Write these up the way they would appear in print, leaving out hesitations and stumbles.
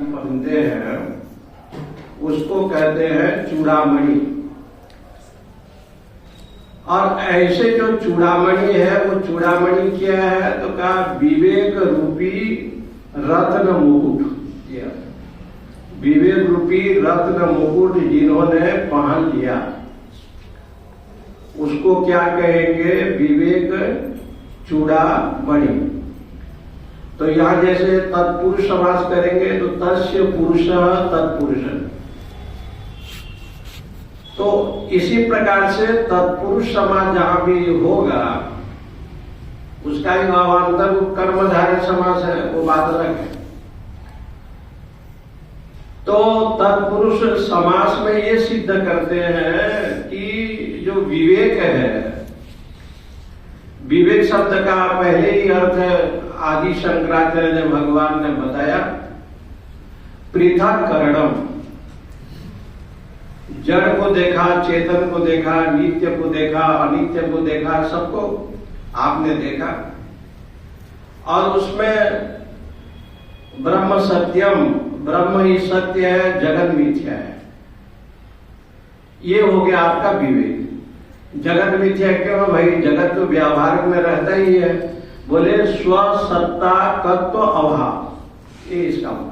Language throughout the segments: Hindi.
पहनते हैं उसको कहते हैं चूड़ामणि। और ऐसे जो चूड़ामणि है वो चूड़ामणि क्या है तो कहा विवेक रूपी रत्न मुकुट। विवेक रूपी रत्न मुकुट जिन्होंने पहन लिया उसको क्या कहेंगे, विवेक चूड़ामणि। तो यहां जैसे तत्पुरुष समास करेंगे तो तस्य पुरुष तत्पुरुष। तो इसी प्रकार से तत्पुरुष समास जहां भी होगा उसका ही अवान्तर कर्मधारय समास है, वो बात अलग है। तो तत्पुरुष समास में ये सिद्ध करते हैं कि जो विवेक है, विवेक शब्द का पहले ही अर्थ आदि शंकराचार्य ने भगवान ने बताया, पृथक्करणम। जड़ को देखा, चेतन को देखा, नित्य को देखा, अनित्य को देखा, सबको आपने देखा। और उसमें ब्रह्म सत्यम, ब्रह्म ही सत्य है, जगत मिथ्या है। ये हो गया आपका विवेक। जगत मिथ्या क्यों भाई, जगत तो व्यावहारिक में रहता ही है। बोले स्वसत्ता तत्व अभाव, ये इसका मतलब।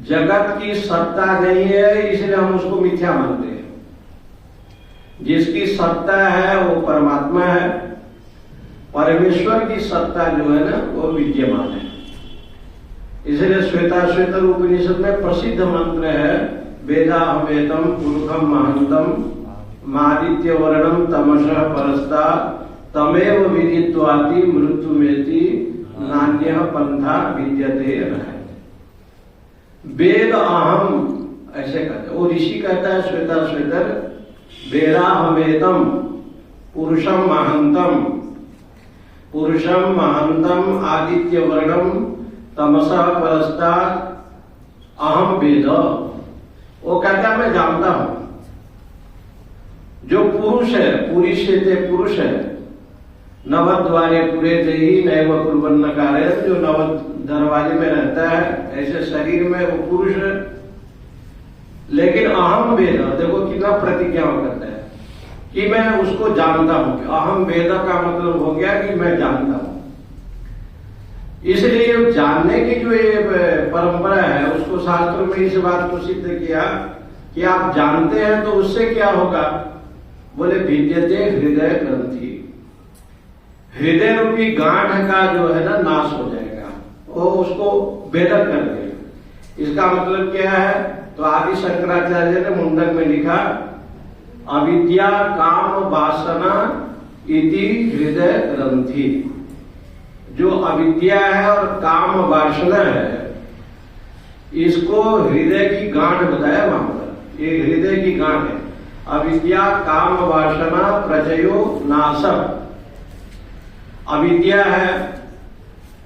जगत की सत्ता नहीं है इसलिए हम उसको मिथ्या मानते हैं। जिसकी सत्ता है वो परमात्मा है, परमेश्वर की सत्ता जो है ना वो विद्यमान है। इसलिए श्वेताश्वेतर उपनिषद में प्रसिद्ध मंत्र है, वेदाहमेतम पुरुषम महंतम मादित्य वर्णम तमसः परस्तात् तमेव विदित्वाति मृत्युमेति नान्यः पंथा विद्यते रहते। वेद अहम ऐसे कहते, वो ऋषि कहता है श्वेताश्वेतर, वेदाहमेतम पुरुषम महंतम, पुरुषम महंतम आदित्य वर्णम तमसः परस्तात् अहम वेद। वो कहता है मैं जानता हूं। जो पुरुष है, पुरुषेते पुरुष है, नवद्वारे पुरे देही नैव कुर्वन्न कार्य, जो नव दरवाजे में रहता है ऐसे शरीर में वो पुरुष है। लेकिन अहम वेद, देखो कितना प्रतिज्ञा करता है कि मैं उसको जानता हूं। अहम वेद का मतलब हो गया कि मैं जानता हूं। इसलिए जानने की जो ये परंपरा है उसको शास्त्र में इस बात को सिद्ध किया कि आप जानते हैं तो उससे क्या होगा। बोले विद्यते हृदय ग्रंथि, हृदय रूपी गांठ का जो है ना नाश हो जाएगा, वो उसको भेदक कर देगा। इसका मतलब क्या है तो आदि शंकराचार्य ने मुंडक में लिखा, अविद्या काम वासना इति हृदय ग्रंथि। जो अविद्या है और काम वासना है इसको हृदय की गांठ बताया वहां पर। ये हृदय की गांठ है। अविद्या काम वासना प्रचयो नाशक, अविद्या है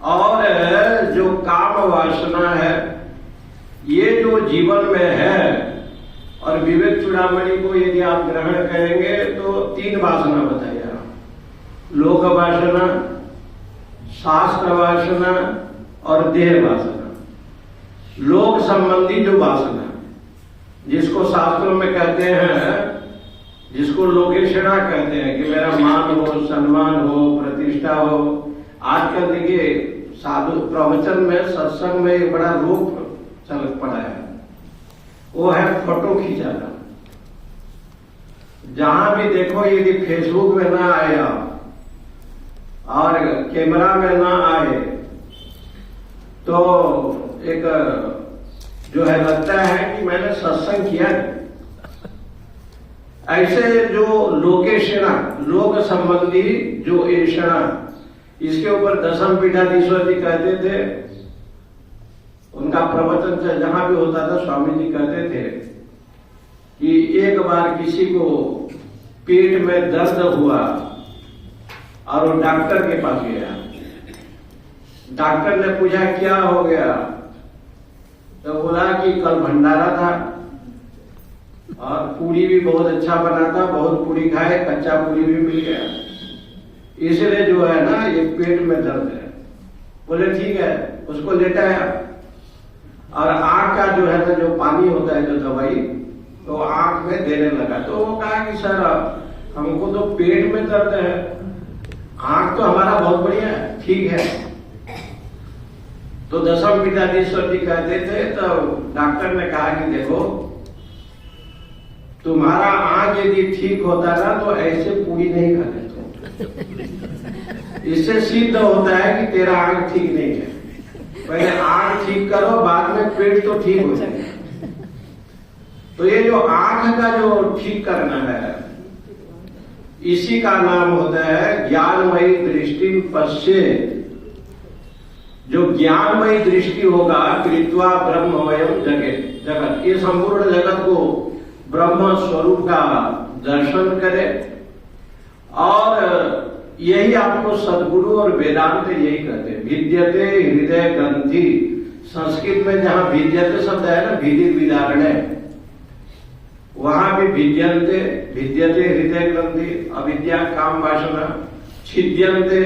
और जो काम वासना है ये जो जीवन में है। और विवेक चूड़ामणि को यदि आप ग्रहण करेंगे तो तीन वासना बताया, लोक वासना, शास्त्र वासना और देह वासना। लोक संबंधी जो वासना जिसको शास्त्रों में कहते हैं, जिसको लोकेशना कहते हैं कि मेरा मान हो, सम्मान हो, प्रतिष्ठा हो। आजकल देखिए साधु प्रवचन में, सत्संग में एक बड़ा रूप चल पड़ा है, वो है फोटो खींचाना। जहां भी देखो यदि फेसबुक में ना आया और कैमरा में ना आए तो एक जो है लगता है कि मैंने सत्संग किया। ऐसे जो लोकेशना, लोक संबंधी जो ऐषणा, इसके ऊपर दशम पीठाधीश्वर जी कहते थे, उनका प्रवचन जहां भी होता था स्वामी जी कहते थे कि एक बार किसी को पेट में दर्द हुआ और वो डॉक्टर के पास गया। डॉक्टर ने पूछा क्या हो गया, तो बोला कि कल भंडारा था और पूरी भी बहुत अच्छा बना था, बहुत पूरी खाए, कच्चा पूरी भी मिल गया, इसलिए जो है ना ये पेट में दर्द है। बोले ठीक है, उसको लेटाया और आंख का जो है ना, जो पानी होता है, जो दवाई, तो आंख में देने लगा। तो वो कहा कि सर हमको तो पेट में दर्द है, आंख तो हमारा बहुत बढ़िया है, ठीक है। तो दशम पीठाधीश्वर जी कहते थे, तो डॉक्टर ने कहा कि देखो तुम्हारा आंख यदि ठीक होता ना तो ऐसे पूरी नहीं खाते तुम। इससे सिद्ध होता है कि तेरा आंख ठीक नहीं है। पहले आंख ठीक करो, बाद में पेट तो ठीक हो जाए। तो ये जो आंख का जो ठीक करना है, इसी का नाम होता है ज्ञानमयी दृष्टि पश्येत्। जो ज्ञानमयी दृष्टि होगा, कृत्वा ब्रह्ममयम् जगत, ये संपूर्ण जगत को ब्रह्म स्वरूप का दर्शन करे। और यही आपको सदगुरु और वेदांत यही कहते हैं, विद्यते हृदय ग्रंथि। संस्कृत में जहां विद्यते शब्द है ना, विधि विदारणे, वहां भी विद्यन्ते, विद्यते हृदय ग्रंथि, अविद्या काम वासना, छिद्यन्ते,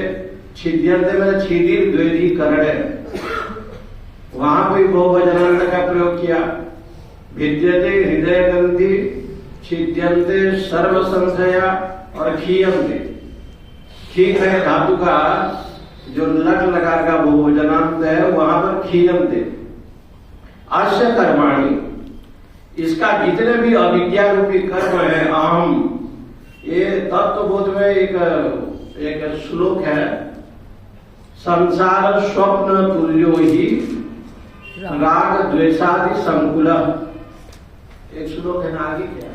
छिद्यन्ते में छिदिर द्वेदी करणे, वहां भी बहुवचनांत का प्रयोग किया। विद्यते हृदय ग्रंथि, छिद्यन्ते सर्व संशया और खीयन्ते। ठीक है, धातु का जो लट लगा का बहुवचनांत है, वहां पर खीयन्ते। अस्य कर्माणि, इसका जितने भी अविद्या रूपी कर्म है, अहम, ये तत्वबोध में एक श्लोक है, संसार स्वप्न तुल्यो ही राग द्वेषादि संकुल। एक श्लोक है ना, आगे क्या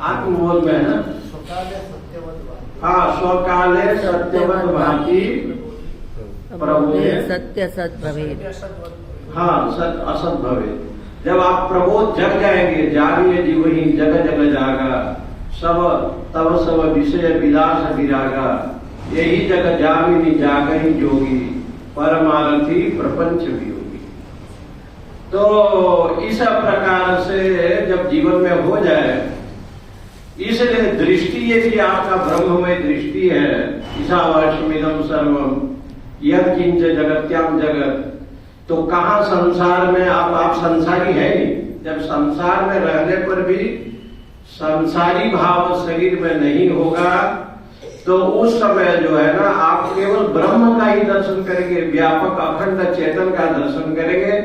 आत्मबोध में है ना, हाँ, स्वकाले सत्यवत भाति प्रबोधे सत्य सत भवेत्। हाँ, सत असत भवेत्। जब आप प्रबोध जग जाएंगे, जानिए जी वही जग जग जागा, सब तब सब विषय विलास विरागा, यही जग जामिनी जागही जोगी, परमारथी प्रपंच वियोगी। तो इस प्रकार से जब जीवन में हो जाए, इसलिए दृष्टि यदि आपका ब्रह्ममय दृष्टि है, ईशावास्यमिदं सर्वम यत् किंच जगत्याम जगत, तो कहा संसार में आप संसारी है नहीं। जब संसार में रहने पर भी संसारी भाव शरीर में नहीं होगा, तो उस समय जो है ना, आप केवल ब्रह्म का ही दर्शन करेंगे, व्यापक अखंड चेतन का दर्शन करेंगे।